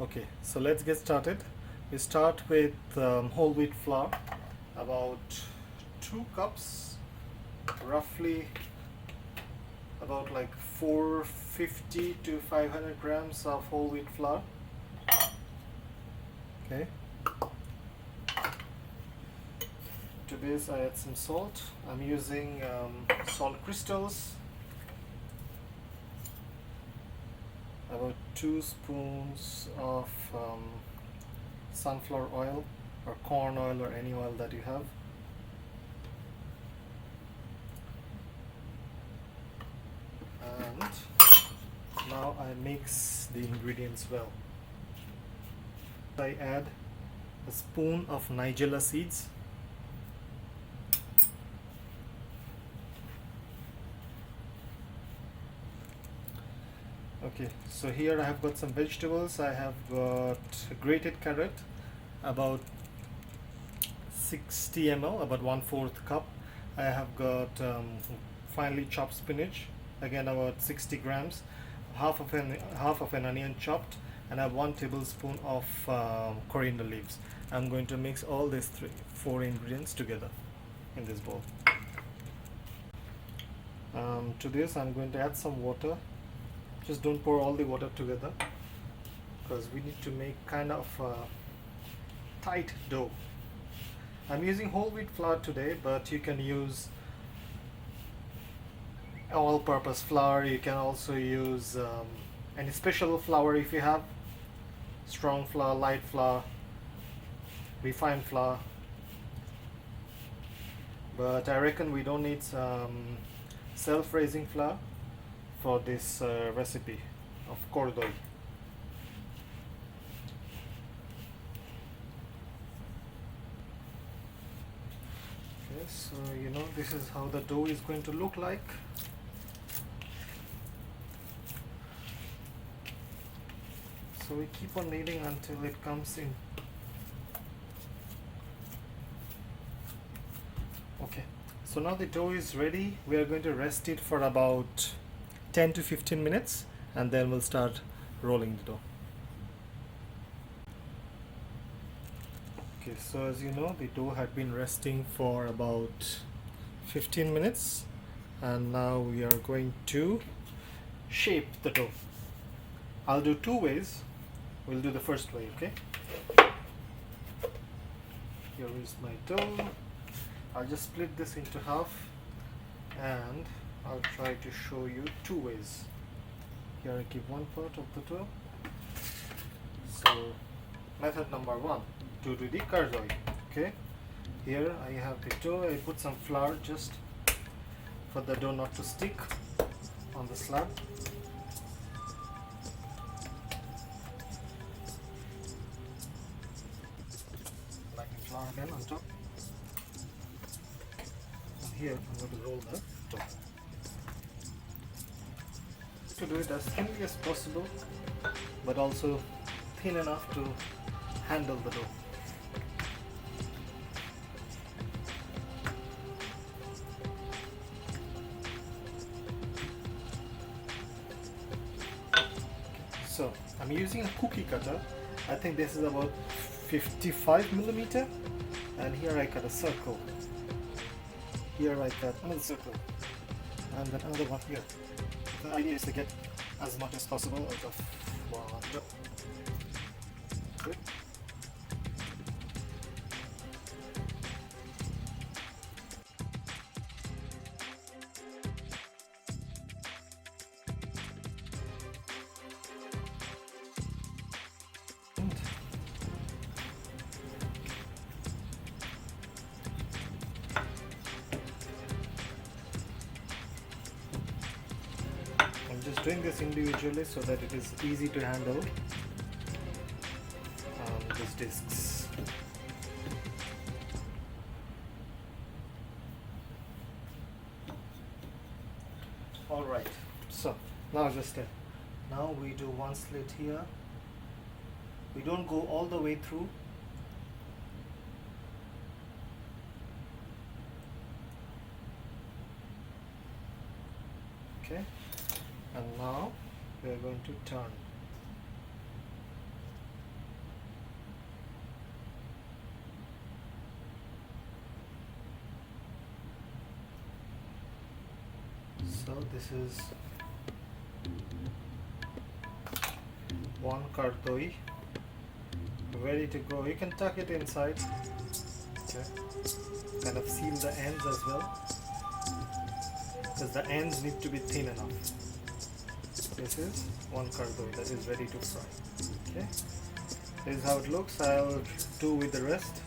Okay, so let's get started. We start with whole wheat flour, about 2 cups, roughly about like 450 to 500 grams of whole wheat flour. Okay. To this I add some salt. I'm using salt crystals, about 2 spoons of sunflower oil or corn oil or any oil that you have. And now I mix the ingredients well. I add a spoon of nigella seeds, okay, so here I have got some vegetables. I have got grated carrot, about 60 ml, about 1/4 cup. I have got finely chopped spinach, again about 60 grams, half of an onion chopped, and I have 1 tablespoon of coriander leaves. I'm going to mix all these 4 ingredients together in this bowl. To this I'm going to add some water. Just don't pour all the water together, because we need to make kind of a tight dough. I'm using whole wheat flour today, but you can use all-purpose flour. You can also use any special flour if you have: strong flour, light flour, refined flour. But I reckon we don't need self-raising flour for this recipe of Kardoi. Okay, so this is how the dough is going to look like. So we keep on kneading until it comes in. Okay, so now the dough is ready. We are going to rest it for about 10 to 15 minutes, and then we'll start rolling the dough. Okay, so as you know, the dough had been resting for about 15 minutes, and now we are going to shape the dough. I'll do 2 ways. We'll do the first way, okay? Here is my dough. I'll just split this into half, and I'll try to show you 2 ways. Here I keep one part of the dough. So method number 1, to do the Kardoi. Okay, here I have the dough. I put some flour just for the dough not to stick on the slab. Like the flour again on top. And here I'm going to roll the dough. To do it as thinly as possible, but also thin enough to handle the dough. So I'm using a cookie cutter. I think this is about 55 millimeter, and here I cut a circle. Here I cut another circle, and then another one here. The idea is to get as much as possible out of one dough. Good. I'm just doing this individually so that it is easy to handle these discs. Alright, so now now we do one slit here. We don't go all the way through. Okay, and now we are going to turn. this is one Kardoi ready to go. You can tuck it inside. Okay. Kind of seal the ends as well, because the ends need to be thin enough. This is one Kardoi that is ready to fry. Okay. This is how it looks. I'll do with the rest.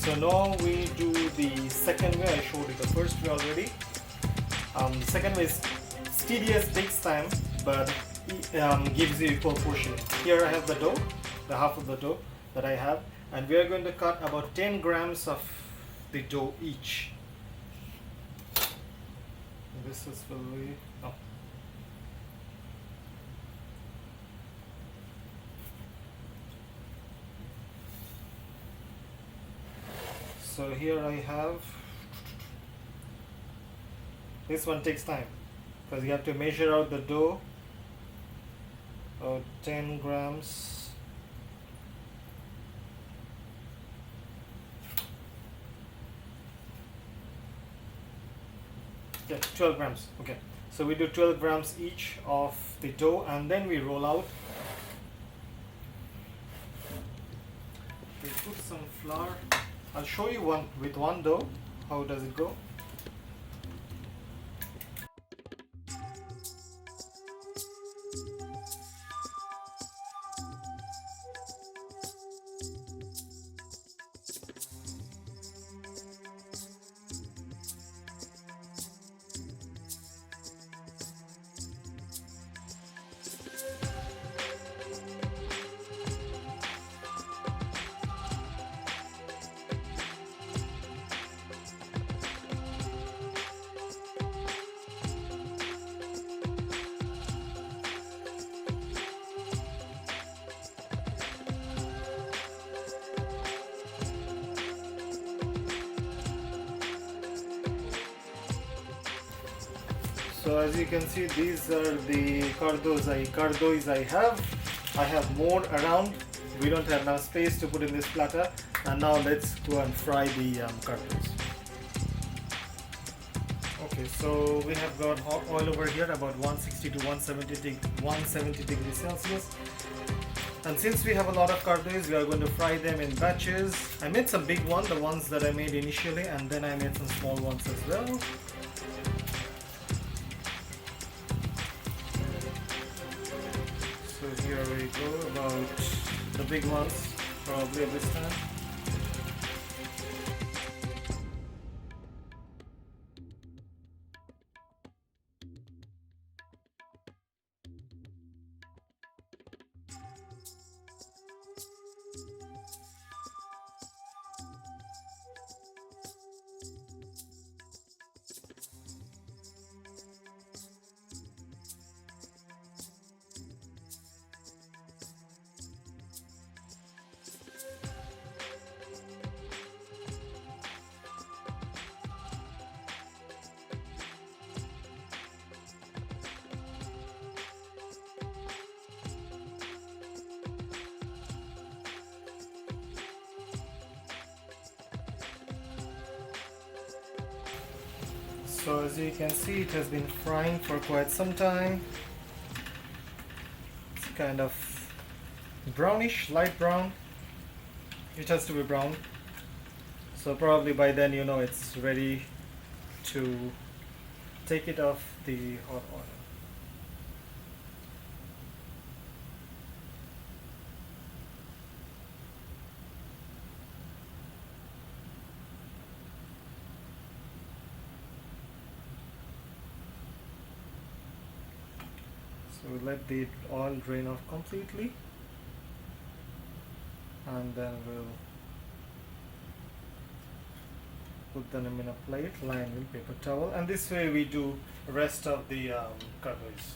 So now we do the second way. I showed you the first way already. The second way is tedious, takes time, but gives you equal portion. Here I have the dough, the half of the dough that I have, and we are going to cut about 10 grams of the dough each. This is really oh. So here I have, this one takes time because you have to measure out the dough, 10 grams. Yeah, 12 grams. Okay, so we do 12 grams each of the dough, and then we roll out. We put some flour. I'll show you one with one dough. How does it go? So as you can see, these are the Kardois I have. I have more around. We don't have enough space to put in this platter. And now let's go and fry the Kardois. Okay, so we have got hot oil over here, about 160 to 170 degrees Celsius. And since we have a lot of Kardois, we are going to fry them in batches. I made some big ones, the ones that I made initially, and then I made some small ones as well. So here we go, about the big ones, probably at this time. So as you can see, it has been frying for quite some time. It's kind of brownish, light brown. It has to be brown. So probably by then you know it's ready to take it off the hot oil. So we let the oil drain off completely, and then we'll put them in a plate lined with paper towel, and this way we do rest of the kardois.